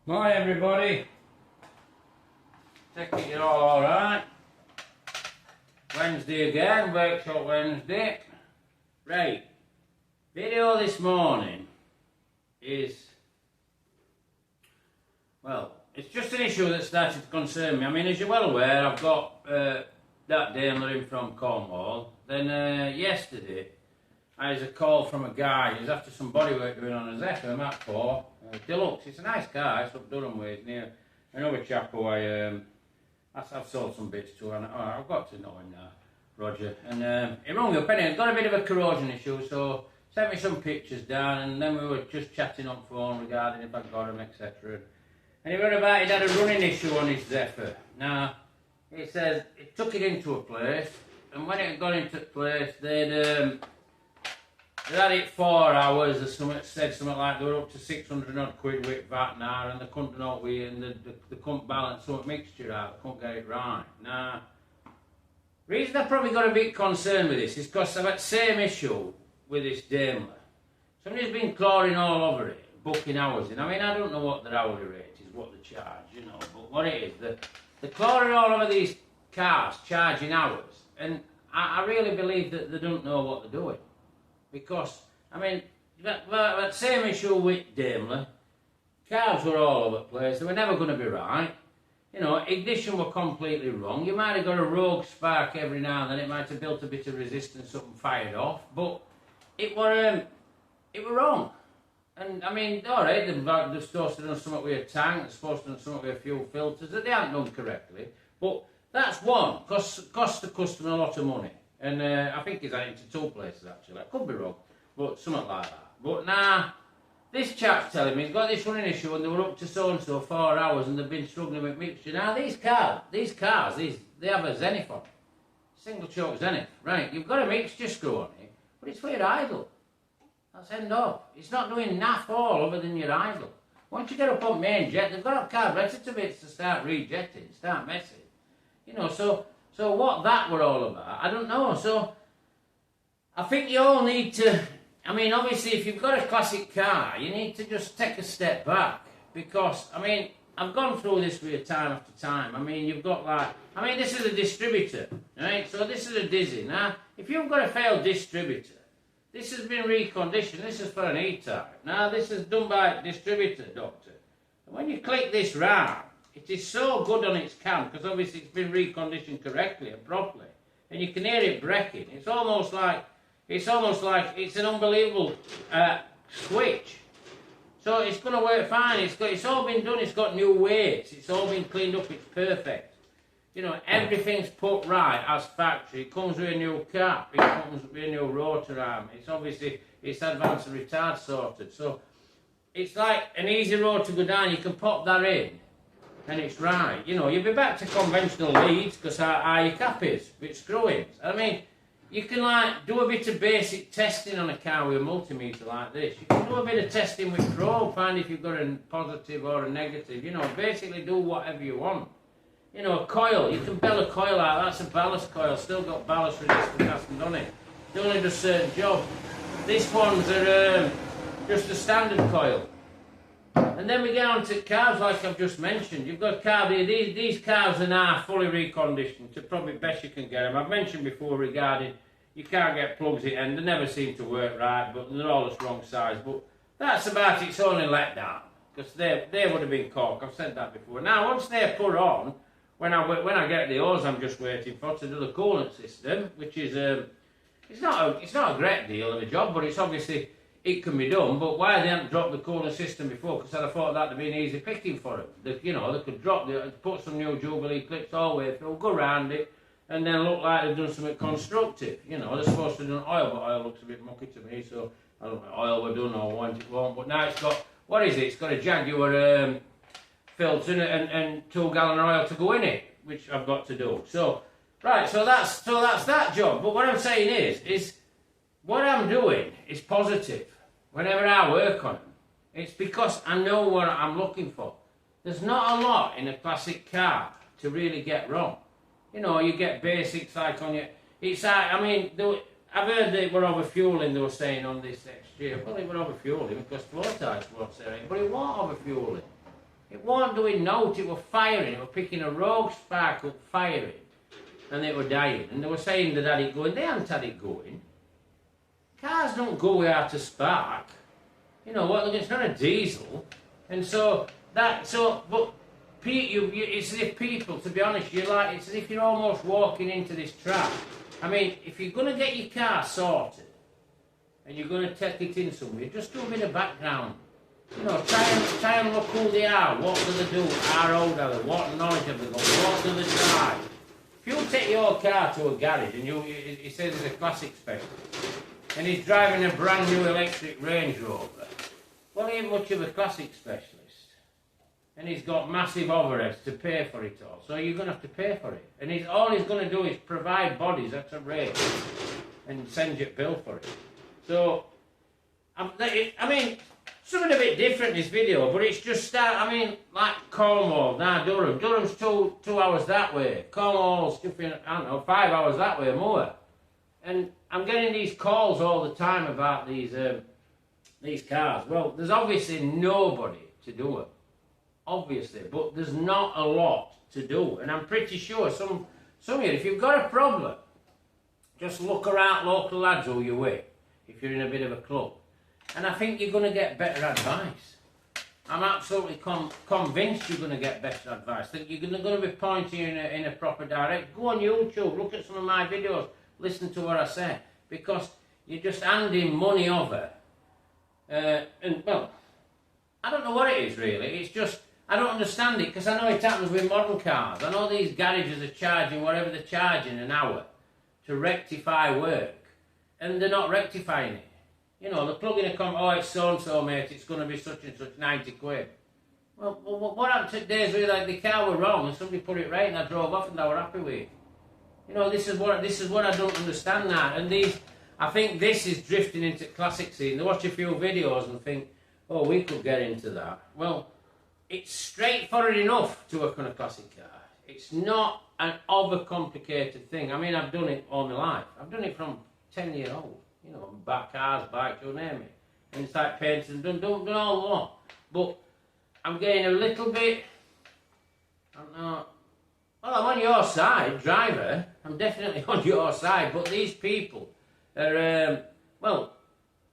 Morning everybody. Taking it all alright. Wednesday again, workshop Wednesday. Right. Video this morning is, well, it's just an issue that started to concern me. I mean, as you're well aware, I've got that daimler in from Cornwall. Then yesterday I had a call from a guy who's after some bodywork doing on a Zephyr Mach 4 Deluxe. It's a nice car, it's up Durham way, it's near another chap who I've sold some bits to, and I've got to know him now, Roger. And he rung me up anyway, got a bit of a corrosion issue, so sent me some pictures down, and then we were just chatting on phone regarding if I got them, etc. And he wrote about he'd had a running issue on his Zephyr. Now, he says he took it into a place, and when it got into place, they'd had it 4 hours or something, said something like they were up to 600 odd quid with VAT now, and they couldn't know we and they couldn't balance some mixture out, they couldn't get it right. Now, the reason I probably got a bit concerned with this is because I've had the same issue with this Daimler. Somebody's been clawing all over it, booking hours in. I mean, I don't know what their hourly rate is, what they charge, you know, but what it is, they're clawing all over these cars, charging hours, and I really believe that they don't know what they're doing. Because, I mean, that same issue with Daimler, cars were all over the place, they were never going to be right. You know, ignition were completely wrong. You might have got a rogue spark every now and then, it might have built a bit of resistance, something fired off, but it were wrong. And, I mean, alright, they're supposed to have done something with a tank, they're supposed to have done something with a fuel filters, that they haven't done correctly. But that's one, cost the customer a lot of money. And I think he's had it into 2 places actually, I could be wrong, but something like that. But now, this chap's telling me he's got this running issue and they were up to so-and-so 4 hours and they've been struggling with mixture. Now these cars, they have a Zenith on it. Single choke Zenith. Right, you've got a mixture screw on it, but it's for your idle. That's end of. It's not doing naff all other than your idle. Once you get up on main jet, they've got a carburetor to bits to start rejetting, start messing. You know, so what that were all about, I don't know. So I think you all need to, I mean, obviously if you've got a classic car, you need to just take a step back. Because, I mean, I've gone through this with you time after time. I mean, you've got like, I mean, this is a distributor, right? So this is a Dizzy. Now, if you've got a failed distributor, this has been reconditioned, this is for an E-type. Now, this is done by a distributor, doctor. And when you click this round, it is so good on its cam, because obviously it's been reconditioned correctly and properly. And you can hear it breaking. It's almost like it's an unbelievable switch. So it's going to work fine. It's all been done, it's got new weights, it's all been cleaned up, it's perfect. You know, everything's put right as factory. It comes with a new cap, it comes with a new rotor arm. It's obviously, it's advanced and retard sorted. So it's like an easy road to go down. You can pop that in. And it's right, you know, you'll be back to conventional leads because how your cap is, with screw-ins. I mean, you can like do a bit of basic testing on a car with a multimeter like this. You can do a bit of testing with probe, find if you've got a positive or a negative, you know, basically do whatever you want. You know, a coil, you can bell a coil out, that's a ballast coil, still got ballast resistance, hasn't done it. It only does certain jobs. This one's just a standard coil. And then we get on to cars like I've just mentioned. You've got cars, these cars are now fully reconditioned to probably best you can get them. I've mentioned before regarding you can't get plugs in and they never seem to work right, but they're all the wrong size. But that's about its only letdown, because they would have been cork. I've said that before. Now once they're put on, when I get the hose I'm just waiting for to do the coolant system, which is it's not a great deal of a job, but it's obviously it can be done. But why they haven't dropped the coolant system before? Because I'd have thought that'd be an easy picking for them. They could drop put some new Jubilee clips all the way through, go around it, and then look like they've done something constructive. You know, they're supposed to do oil, but oil looks a bit mucky to me, so I don't know if oil were done or want it won't. But now it's got, what is it? It's got a Jaguar filter and 2 gallon oil to go in it, which I've got to do. So, right, so that's that job. But what I'm saying is what I'm doing is positive. Whenever I work on them, it's because I know what I'm looking for. There's not a lot in a classic car to really get wrong. You know, you get basics like on your, it's like, I mean, I've heard they were overfueling, they were saying on this XJ. Well, they were overfueling because flow types were upsetting, but it wasn't overfueling. It weren't doing note, it was firing, it was picking a rogue spark up, firing, and it were dying. And they were saying that had it going, they hadn't had it going. Cars don't go without a spark. You know what, it's not a diesel. And so, but it's as if people, to be honest, it's as if you're almost walking into this trap. I mean, if you're going to get your car sorted, and you're going to take it in somewhere, just do a bit of background. You know, try and look who they are, what do they do, how old are they, what knowledge have they got, what do they drive. If you take your car to a garage and he says he's a classic specialist, and he's driving a brand new electric Range Rover, well, he ain't much of a classic specialist. And he's got massive overheads to pay for it all, so you're going to have to pay for it. And all he's going to do is provide bodies at a rate and send you a bill for it. So, I mean, something a bit different this video, but it's just like Cornwall, now Durham. Durham's two hours that way. Cornwall's, I don't know, 5 hours that way or more. And I'm getting these calls all the time about these cars. Well, there's obviously nobody to do it. Obviously, but there's not a lot to do. And I'm pretty sure some of you, if you've got a problem, just look around local lads who you're with, if you're in a bit of a club. And I think you're going to get better advice. I'm absolutely convinced you're going to get better advice. That you're going to be pointing you in a proper direction. Go on YouTube, look at some of my videos, listen to what I say. Because you're just handing money over. And, well, I don't know what it is really. It's just, I don't understand it, because I know it happens with modern cars. I know these garages are charging whatever they're charging an hour to rectify work. And they're not rectifying it. You know, they're plugging a oh, it's so-and-so, mate, it's going to be such and such, 90 quid. Well, what happened to days where like, the car were wrong and somebody put it right and I drove off and I were happy with it? You know, this is what I don't understand now. And I think this is drifting into classic scene. They watch a few videos and think, oh, we could get into that. Well, it's straightforward enough to work on a classic car. It's not an overcomplicated thing. I mean, I've done it all my life. I've done it from 10-year-old. You know, cars, bikes, you name it. And it's like painting, done all the lot. But I'm getting a little bit, I don't know, well, I'm on your side, driver. I'm definitely on your side. But these people are, well,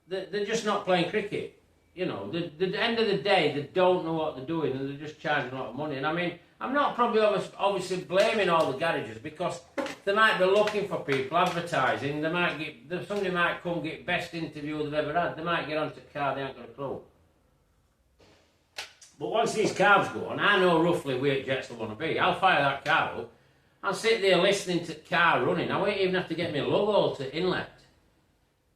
they're just not playing cricket. You know, at the end of the day, they don't know what they're doing and they're just charging a lot of money. And I mean, I'm not probably obviously blaming all the garages, because they might be looking for people, advertising, somebody might come get best interview they've ever had, they might get onto the car, they ain't got a clue. But once these cars go on, I know roughly where jets will want to be. I'll fire that car up, I'll sit there listening to the car running, I won't even have to get my logo to inlet.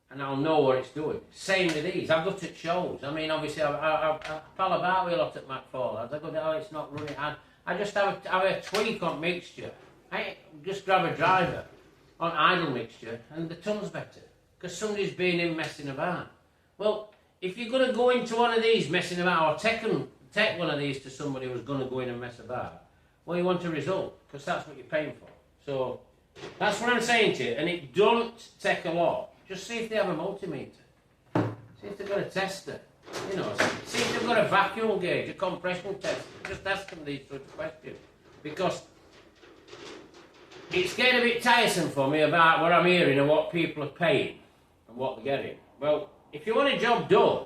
And I'll know what it's doing. Same with these. I've looked at shows. I mean, obviously, I pal about with a lot at McFarland. I go, oh, it's not running. I just have a tweak on mixture. I just grab a driver on idle mixture, and the ton's better. Because somebody's been in messing about. Well, if you're going to go into one of these messing about, or take one of these to somebody who's going to go in and mess about, well, you want a result, because that's what you're paying for. So, that's what I'm saying to you. And it don't take a lot. Just see if they have a multimeter. See if they've got a tester. You know, see if they've got a vacuum gauge, a compression tester. Just ask them these sorts of questions. Because it's getting a bit tiresome for me about what I'm hearing and what people are paying and what they're getting. Well, if you want a job done,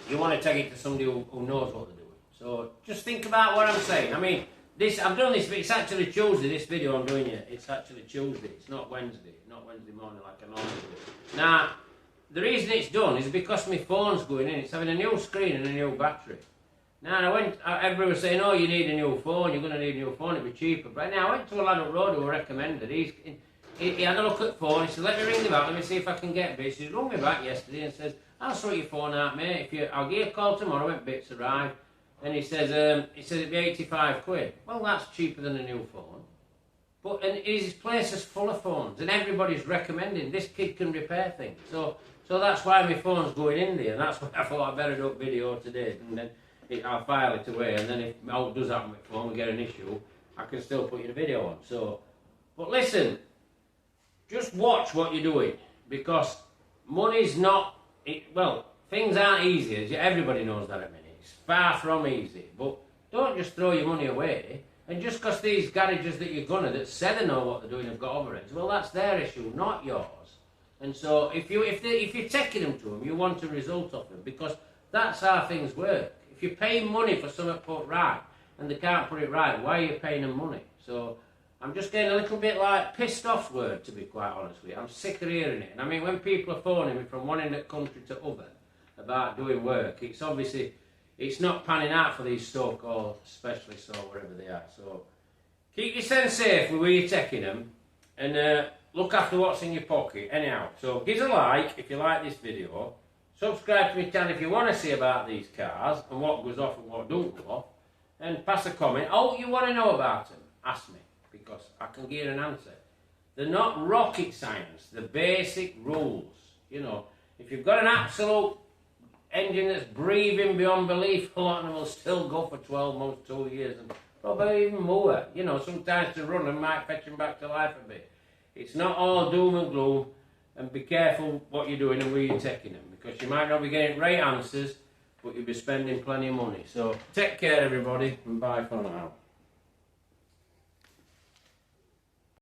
you want to take it to somebody who knows what they're doing. So just think about what I'm saying. I mean, I've done this, but it's actually Tuesday, this video I'm doing here. It's actually Tuesday, it's not Wednesday morning like I normally do. Now, the reason it's done is because my phone's going in, it's having a new screen and a new battery. Now, everybody was saying, oh, you need a new phone, you're going to need a new phone, it'll be cheaper. But now, I went to a lad up road who recommended, he had a look at the phone, he said, let me ring him back, let me see if I can get bits. He rung me back yesterday and says, I'll sort your phone out, mate, I'll give you a call tomorrow when bits arrive. And he says it'd be 85 quid. Well, that's cheaper than a new phone. But and his place is full of phones, and everybody's recommending this kid can repair things. So that's why my phone's going in there, and that's why I thought I'd better do a video today, and then I'll file it away, and then if it does happen with the phone, we get an issue, I can still put you the video on. So, but listen, just watch what you're doing, because money's not, well, things aren't easy, everybody knows that at the minute. It's far from easy. But don't just throw your money away. And just because these garages that you're gonna that say they know what they're doing have got overheads, well, that's their issue, not yours. And so if you're taking them to them, you want a result of them, because that's how things work. If you're paying money for something put right and they can't put it right, why are you paying them money? So I'm just getting a little bit like pissed off word, to be quite honest with you. I'm sick of hearing it. And I mean, when people are phoning me from one end of the country to other about doing work, it's obviously, it's not panning out for these so-called specialists or wherever they are. So keep yourself safe with where you're taking them, and look after what's in your pocket. Anyhow, so give us a like if you like this video. Subscribe to my channel if you want to see about these cars and what goes off and what don't go off. And pass a comment. Oh, you want to know about them? Ask me, because I can give you an answer. They're not rocket science. They're basic rules. You know, if you've got an absolute engine that's breathing beyond belief, a lot of them will still go for 12 months, 2 years, and probably even more. You know, sometimes to run them might fetch them back to life a bit. It's not all doom and gloom, and be careful what you're doing and where you're taking them, because you might not be getting right answers, but you'll be spending plenty of money. So take care, everybody, and bye for now.